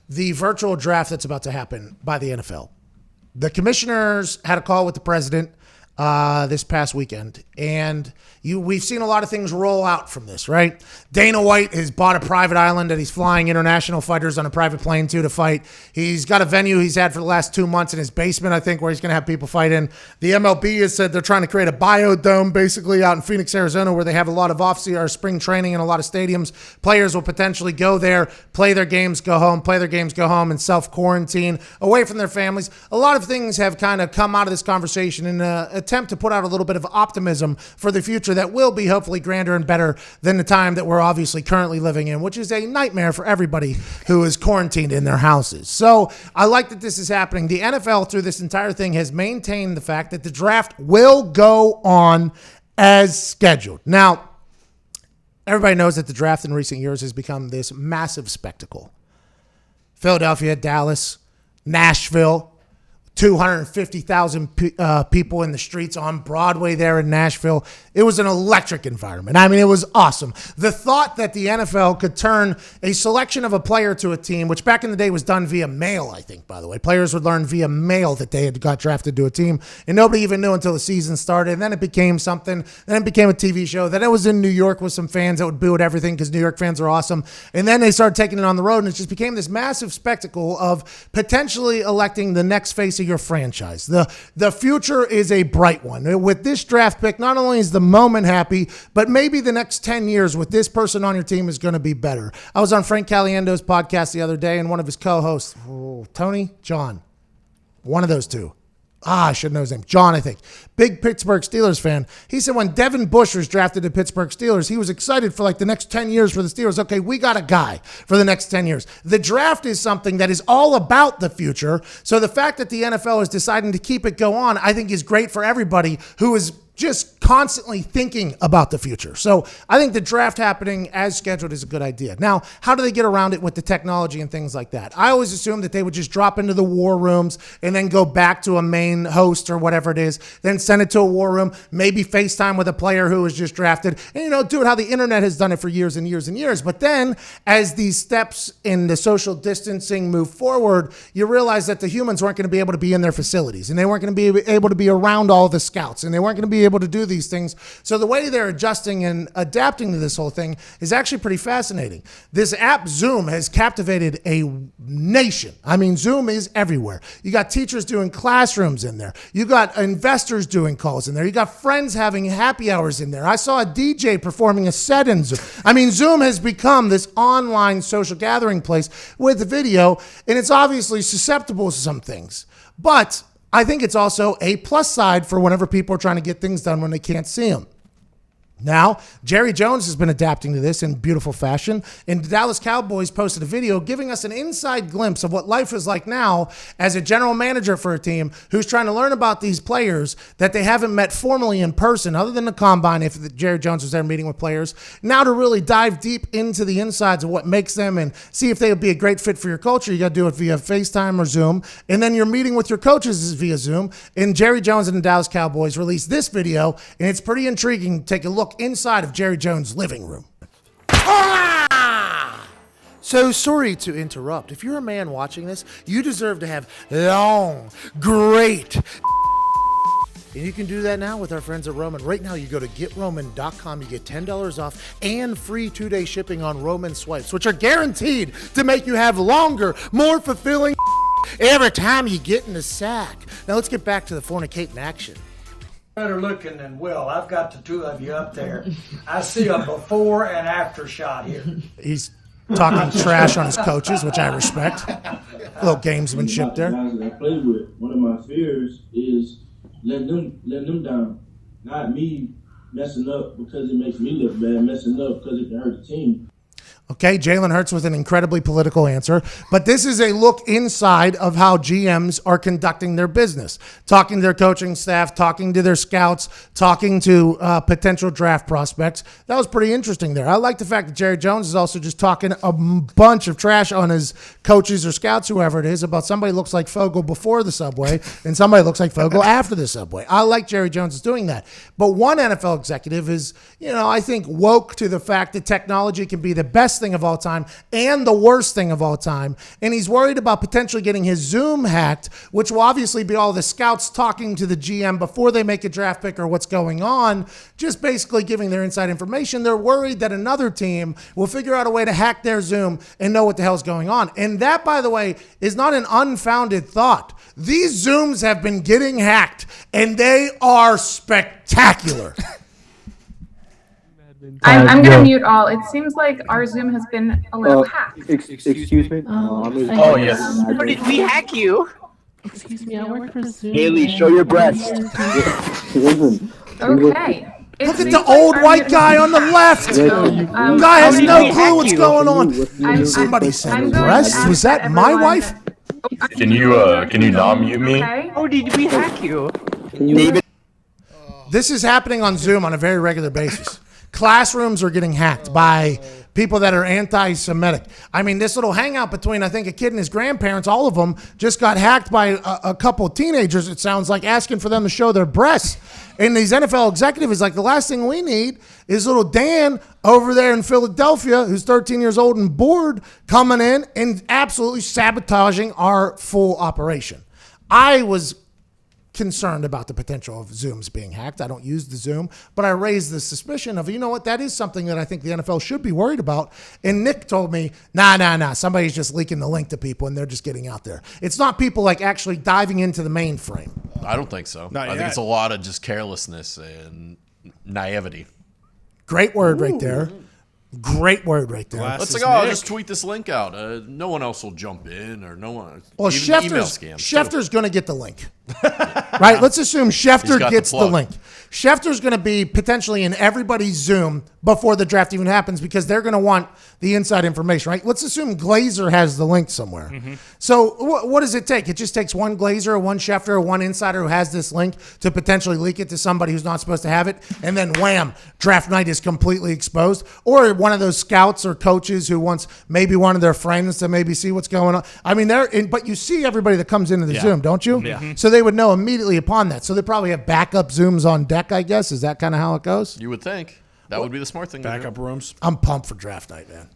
the virtual draft that's about to happen by the NFL. The commissioners had a call with the president this past weekend, and we've seen a lot of things roll out from this, right? Dana White has bought a private island that he's flying international fighters on a private plane to fight. He's got a venue he's had for the last 2 months in his basement, I think, where he's going to have people fight in. The MLB has said they're trying to create a biodome basically out in Phoenix, Arizona, where they have a lot of off-season or spring training and a lot of stadiums. Players will potentially go there, play their games, go home, play their games, go home, and self-quarantine away from their families. A lot of things have kind of come out of this conversation in an attempt to put out a little bit of optimism for the future that will be hopefully grander and better than the time that we're obviously currently living in, which is a nightmare for everybody who is quarantined in their houses. So I like that this is happening. The NFL through this entire thing has maintained the fact that the draft will go on as scheduled. Now, everybody knows that the draft in recent years has become this massive spectacle. Philadelphia, Dallas, Nashville, 250,000 people in the streets on Broadway there in Nashville. It was an electric environment. I mean, it was awesome. The thought that the NFL could turn a selection of a player to a team, which back in the day was done via mail, I think, by the way. Players would learn via mail that they had got drafted to a team, and nobody even knew until the season started. And then it became something. Then it became a TV show. Then it was in New York with some fans that would boo at everything because New York fans are awesome. And then they started taking it on the road, and it just became this massive spectacle of potentially electing the next face of your franchise. The future is a bright one. With this draft pick, not only is the moment happy, but maybe the next 10 years with this person on your team is going to be better. I was on Frank Caliendo's podcast the other day, and one of his co-hosts, John, one of those two. I should know his name. John, I think. Big Pittsburgh Steelers fan. He said when Devin Bush was drafted to Pittsburgh Steelers, he was excited for like the next 10 years for the Steelers. Okay, we got a guy for the next 10 years. The draft is something that is all about the future. So the fact that the NFL is deciding to keep it go on, I think is great for everybody who is just constantly thinking about the future. So I think the draft happening as scheduled is a good idea. Now, how do they get around it with the technology and things like that? I always assumed that they would just drop into the war rooms and then go back to a main host or whatever it is, then send it to a war room, maybe FaceTime with a player who was just drafted, and, do it how the internet has done it for years and years and years. But then as these steps in the social distancing move forward, you realize that the humans weren't going to be able to be in their facilities, and they weren't going to be able to be around all the scouts, and they weren't going to be able to do these things. So the way they're adjusting and adapting to this whole thing is actually pretty fascinating. This app Zoom has captivated a nation. I mean, Zoom is everywhere. You got teachers doing classrooms in there. You got investors doing calls in there. You got friends having happy hours in there. I saw a DJ performing a set in Zoom. I mean, Zoom has become this online social gathering place with video, and it's obviously susceptible to some things. But I think it's also a plus side for whenever people are trying to get things done when they can't see them. Now, Jerry Jones has been adapting to this in beautiful fashion, and the Dallas Cowboys posted a video giving us an inside glimpse of what life is like now as a general manager for a team who's trying to learn about these players that they haven't met formally in person, other than the combine, if Jerry Jones was there meeting with players. Now to really dive deep into the insides of what makes them and see if they would be a great fit for your culture, you got to do it via FaceTime or Zoom, and then your meeting with your coaches is via Zoom. And Jerry Jones and the Dallas Cowboys released this video, and it's pretty intriguing. Take a look inside of Jerry Jones' living room. So sorry to interrupt. If you're a man watching this, you deserve to have long, great. And you can do that now with our friends at Roman. Right now, you go to GetRoman.com. You get $10 off and free 2-day shipping on Roman swipes, which are guaranteed to make you have longer, more fulfilling every time you get in the sack. Now let's get back to the fornicating action. Better looking than Will. I've got the two of you up there. I see a before and after shot here. He's talking trash on his coaches, which I respect. A little gamesmanship there. Guys that I play with, one of my fears is letting them down. Not me messing up because it makes me look bad, messing up because it can hurt the team. Okay, Jalen Hurts with an incredibly political answer, but this is a look inside of how GMs are conducting their business, talking to their coaching staff, talking to their scouts, talking to potential draft prospects. That was pretty interesting there. I like the fact that Jerry Jones is also just talking a bunch of trash on his coaches or scouts, whoever it is, about somebody looks like Fogel before the Subway and somebody looks like Fogel after the Subway. I like Jerry Jones is doing that. But one NFL executive is, I think, woke to the fact that technology can be the best best thing of all time and the worst thing of all time. And he's worried about potentially getting his Zoom hacked, which will obviously be all the scouts talking to the GM before they make a draft pick or what's going on, just basically giving their inside information. They're worried that another team will figure out a way to hack their Zoom and know what the hell's going on. And that, by the way, is not an unfounded thought. These Zooms have been getting hacked, and they are spectacular. I'm going to mute all. It seems like our Zoom has been a little hacked. Excuse me? Oh, yes. How did we hack you? Excuse me, I work for Zoom. Haley, show your breast. Listen. Okay. Look at the old white guy on the left. Guy has no clue what's going on. Somebody said breasts. Was that my wife? Can you non-mute me? Okay. How did we hack you? This is happening on Zoom on a very regular basis. Classrooms are getting hacked by people that are anti-Semitic. I mean, this little hangout between, I think, a kid and his grandparents, all of them just got hacked by a couple of teenagers, it sounds like, asking for them to show their breasts. And these NFL executives is like, the last thing we need is little Dan over there in Philadelphia, who's 13 years old and bored, coming in and absolutely sabotaging our full operation. I was concerned about the potential of Zooms being hacked. I don't use the Zoom, but I raised the suspicion of, you know what, that is something that I think the NFL should be worried about. And Nick told me, nah, somebody's just leaking the link to people and they're just getting out there. It's not people like actually diving into the mainframe. I don't think so. I think it's a lot of just carelessness and naivety. Great word right there. Great word right there. Let's like, I'll just tweet this link out. No one else will jump in, or no one. Well, email scams. Schefter's going to get the link. Right? Let's assume Schefter gets the link. Schefter's going to be potentially in everybody's Zoom before the draft even happens because they're going to want the inside information, right? Let's assume Glazer has the link somewhere. Mm-hmm. So what does it take? It just takes one Glazer or one Schefter or one insider who has this link to potentially leak it to somebody who's not supposed to have it. And then wham, draft night is completely exposed. Or one of those scouts or coaches who wants maybe one of their friends to maybe see what's going on. I mean, but you see everybody that comes into the Zoom, don't you? Yeah. So they would know immediately upon that. So they probably have backup Zooms on deck, I guess. Is that kind of how it goes? You would think. That would be the smart thing to do. Backup rooms. I'm pumped for draft night, man.